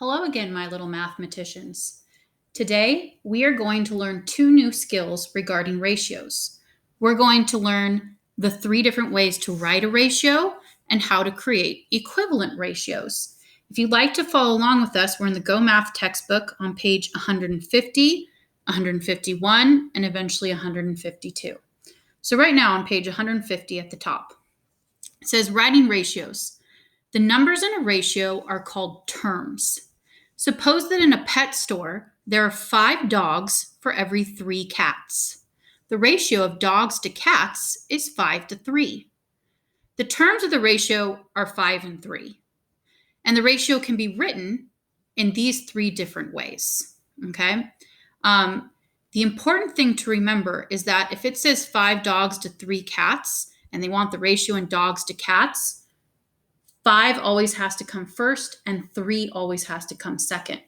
Hello again, my little mathematicians. Today, we are going to learn two new skills regarding ratios. We're going to learn the three different ways to write a ratio and how to create equivalent ratios. If you'd like to follow along with us, we're in the Go Math textbook on page 150, 151, and eventually 152. So right now on page 150 at the top, it says writing ratios. The numbers in a ratio are called terms. Suppose that in a pet store, there are 5 dogs for every 3 cats. The ratio of dogs to cats is 5 to 3. The terms of the ratio are 5 and 3. And the ratio can be written in these 3 different ways. Okay? The important thing to remember is that if it says 5 dogs to 3 cats, and they want the ratio in dogs to cats, 5 always has to come first, and 3 always has to come second.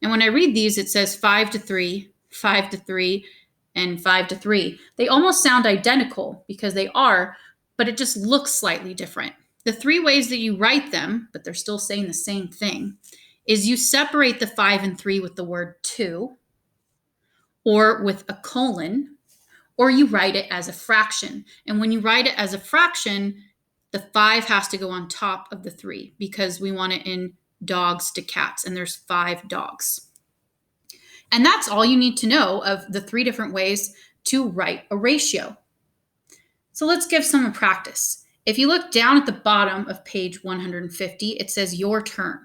And when I read these, it says 5 to 3, 5 to 3, and 5 to 3. They almost sound identical because they are, but it just looks slightly different. The 3 ways that you write them, but they're still saying the same thing, is you separate the 5 and 3 with the word to, or with a colon, or you write it as a fraction. And when you write it as a fraction, the 5 has to go on top of the 3 because we want it in dogs to cats, and there's 5 dogs. And that's all you need to know of the 3 different ways to write a ratio. So let's give some practice. If you look down at the bottom of page 150, it says your turn,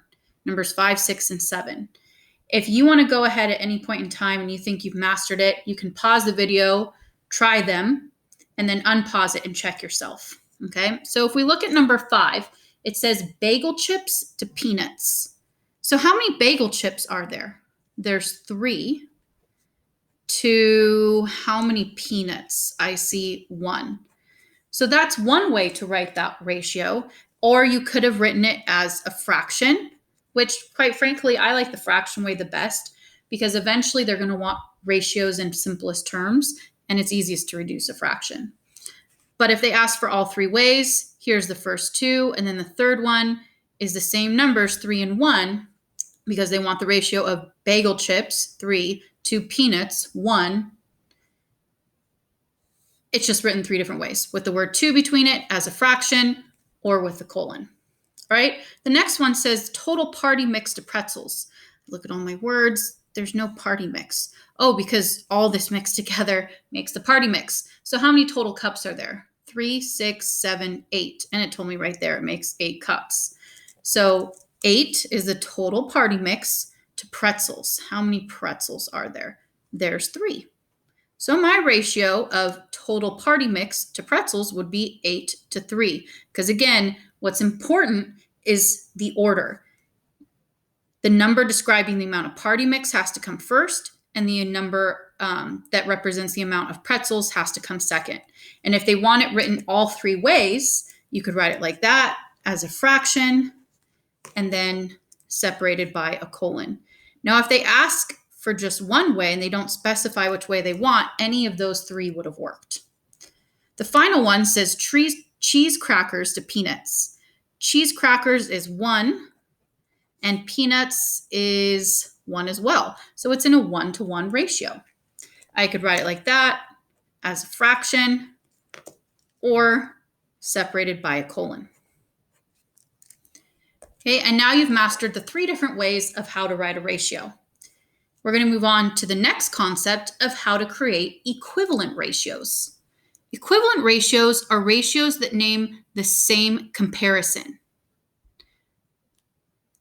numbers 5, 6, and 7. If you want to go ahead at any point in time and you think you've mastered it, you can pause the video, try them, and then unpause it and check yourself. Okay, so if we look at number 5, it says bagel chips to peanuts. So how many bagel chips are there? There's 3 to how many peanuts? I see 1. So that's one way to write that ratio, or you could have written it as a fraction, which quite frankly, I like the fraction way the best because eventually they're going to want ratios in simplest terms, and it's easiest to reduce a fraction. But if they ask for all 3 ways, here's the first 2, and then the third one is the same numbers, 3 and 1, because they want the ratio of bagel chips, 3, to peanuts, 1. It's just written 3 different ways, with the word to between it as a fraction or with a colon. All right, the next one says total party mix to pretzels. Look at all my words. There's no party mix. Oh, because all this mixed together makes the party mix. So how many total cups are there? 3, 6, 7, 8. And it told me right there it makes 8 cups. So 8 is the total party mix to pretzels. How many pretzels are there? There's 3. So my ratio of total party mix to pretzels would be 8 to 3. Because again, what's important is the order. The number describing the amount of party mix has to come first, and the number that represents the amount of pretzels has to come second. And if they want it written all 3 ways, you could write it like that as a fraction and then separated by a colon. Now, if they ask for just one way and they don't specify which way they want, any of those 3 would have worked. The final one says cheese crackers to peanuts. Cheese crackers is 1, and peanuts is 1 as well. So it's in a 1-to-1 ratio. I could write it like that as a fraction or separated by a colon. Okay, and now you've mastered the 3 different ways of how to write a ratio. We're going to move on to the next concept of how to create equivalent ratios. Equivalent ratios are ratios that name the same comparison.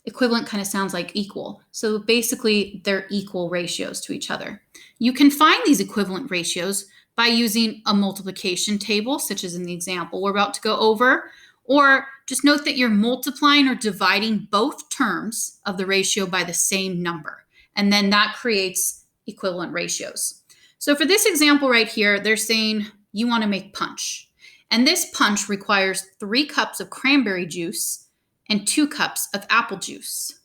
Equivalent kind of sounds like equal. So basically, they're equal ratios to each other. You can find these equivalent ratios by using a multiplication table, such as in the example we're about to go over, or just note that you're multiplying or dividing both terms of the ratio by the same number, and then that creates equivalent ratios. So for this example right here, they're saying you want to make punch, and this punch requires 3 cups of cranberry juice and 2 cups of apple juice.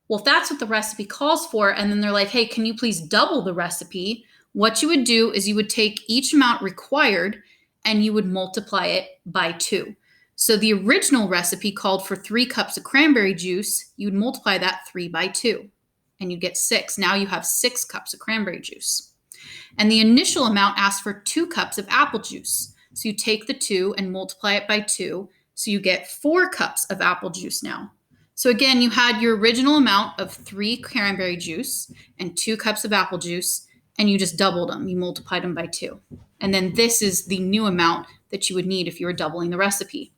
Well, if that's what the recipe calls for, and then they're like, hey, can you please double the recipe? What you would do is you would take each amount required and you would multiply it by 2. So the original recipe called for 3 cups of cranberry juice. You'd multiply that 3 by 2, and you get 6. Now you have 6 cups of cranberry juice. And the initial amount asked for 2 cups of apple juice. So you take the 2 and multiply it by 2. So you get 4 cups of apple juice now. So again, you had your original amount of 3 cranberry juice and 2 cups of apple juice, and you just doubled them. You multiplied them by 2. And then this is the new amount that you would need if you were doubling the recipe.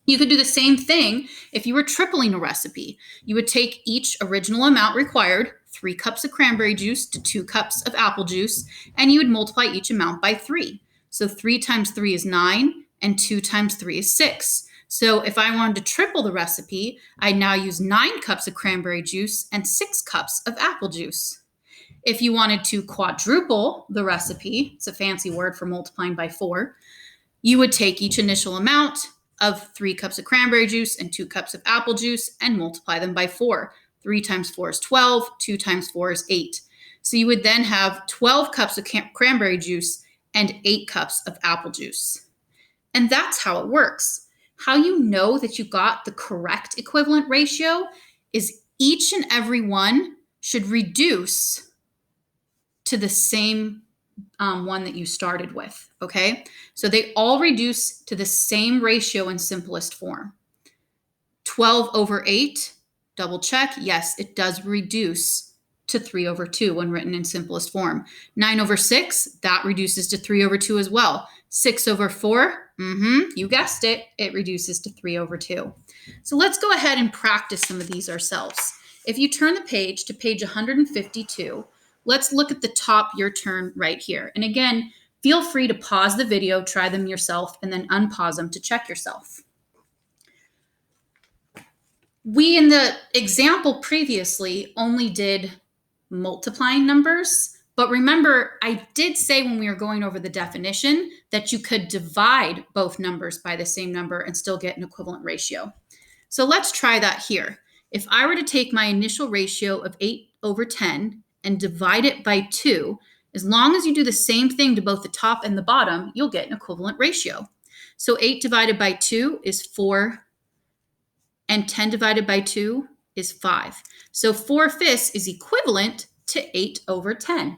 You could do the same thing if you were tripling a recipe. You would take each original amount required, 3 cups of cranberry juice to 2 cups of apple juice, and you would multiply each amount by 3. So 3 times 3 is 9, and 2 times 3 is 6. So if I wanted to triple the recipe, I'd now use 9 cups of cranberry juice and 6 cups of apple juice. If you wanted to quadruple the recipe, it's a fancy word for multiplying by 4, you would take each initial amount of 3 cups of cranberry juice and 2 cups of apple juice and multiply them by 4. 3 times 4 is 12, 2 times 4 is 8. So you would then have 12 cups of cranberry juice and 8 cups of apple juice. And that's how it works. How you know that you got the correct equivalent ratio is each and every one should reduce to the same one that you started with, okay? So they all reduce to the same ratio in simplest form. 12 over 8, double check, yes, it does reduce to 3 over 2 when written in simplest form. 9 over 6, that reduces to 3 over 2 as well. 6 over 4, you guessed it, it reduces to 3 over 2. So let's go ahead and practice some of these ourselves. If you turn the page to page 152, let's look at the top, your turn right here. And again, feel free to pause the video, try them yourself, and then unpause them to check yourself. We, in the example previously, only did multiplying numbers. But remember, I did say when we were going over the definition that you could divide both numbers by the same number and still get an equivalent ratio. So let's try that here. If I were to take my initial ratio of 8 over 10 and divide it by 2, as long as you do the same thing to both the top and the bottom, you'll get an equivalent ratio. So 8 divided by 2 is 4, and 10 divided by 2 is 5. So 4/5 is equivalent to 8 over 10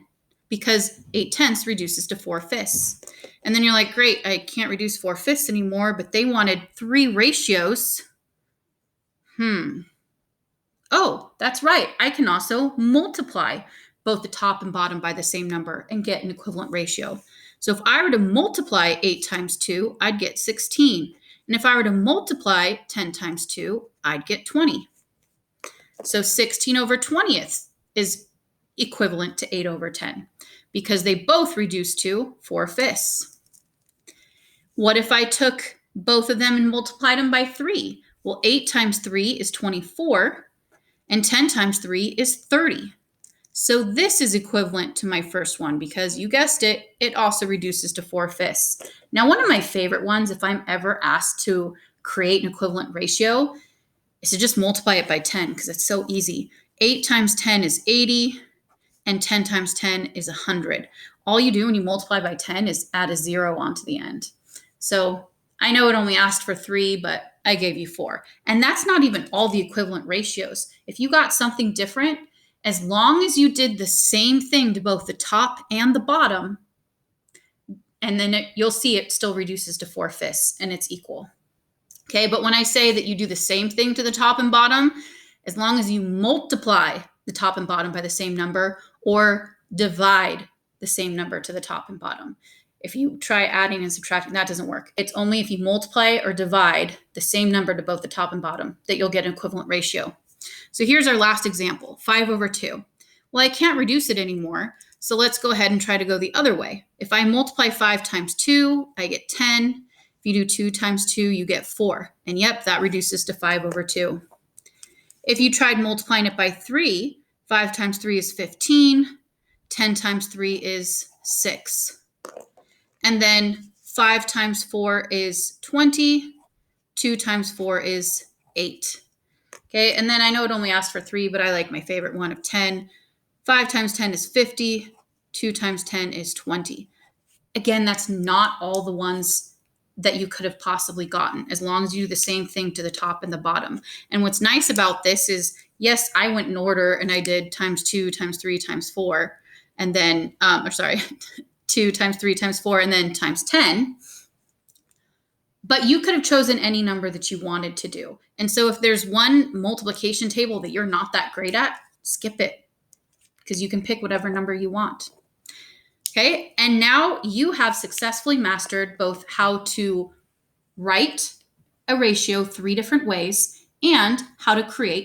because 8/10 reduces to 4/5. And then you're like, great, I can't reduce 4/5 anymore, but they wanted 3 ratios. Oh, that's right. I can also multiply both the top and bottom by the same number and get an equivalent ratio. So if I were to multiply 8 times 2, I'd get 16. And if I were to multiply 10 times 2, I'd get 20. So 16 over 20th is equivalent to 8 over 10 because they both reduce to 4/5. What if I took both of them and multiplied them by 3? Well, 8 times 3 is 24, and 10 times 3 is 30. So this is equivalent to my first one because you guessed it, it also reduces to 4/5. Now, one of my favorite ones, if I'm ever asked to create an equivalent ratio, is to just multiply it by 10 because it's so easy. 8 times 10 is 80, and 10 times 10 is 100. All you do when you multiply by 10 is add a 0 onto the end. So I know it only asked for 3, but I gave you 4. And that's not even all the equivalent ratios. If you got something different, as long as you did the same thing to both the top and the bottom, and then you'll see it still reduces to 4/5 and it's equal. Okay, but when I say that you do the same thing to the top and bottom, as long as you multiply the top and bottom by the same number or divide the same number to the top and bottom. If you try adding and subtracting, that doesn't work. It's only if you multiply or divide the same number to both the top and bottom that you'll get an equivalent ratio. So here's our last example, 5 over 2. Well, I can't reduce it anymore, so let's go ahead and try to go the other way. If I multiply 5 times 2, I get 10. If you do 2 times 2, you get 4. And yep, that reduces to 5 over 2. If you tried multiplying it by 3, 5 times 3 is 15. 10 times 3 is 6. And then 5 times 4 is 20. 2 times 4 is 8. Okay, and then I know it only asked for 3, but I like my favorite one of 10. 5 times 10 is 50. 2 times 10 is 20. Again, that's not all the ones that you could have possibly gotten, as long as you do the same thing to the top and the bottom. And what's nice about this is, yes, I went in order and I did times 2 times 3 times 4, and then, 2 times 3 times 4, and then times 10. But you could have chosen any number that you wanted to do. And so if there's one multiplication table that you're not that great at, skip it, because you can pick whatever number you want. Okay, and now you have successfully mastered both how to write a ratio 3 different ways and how to create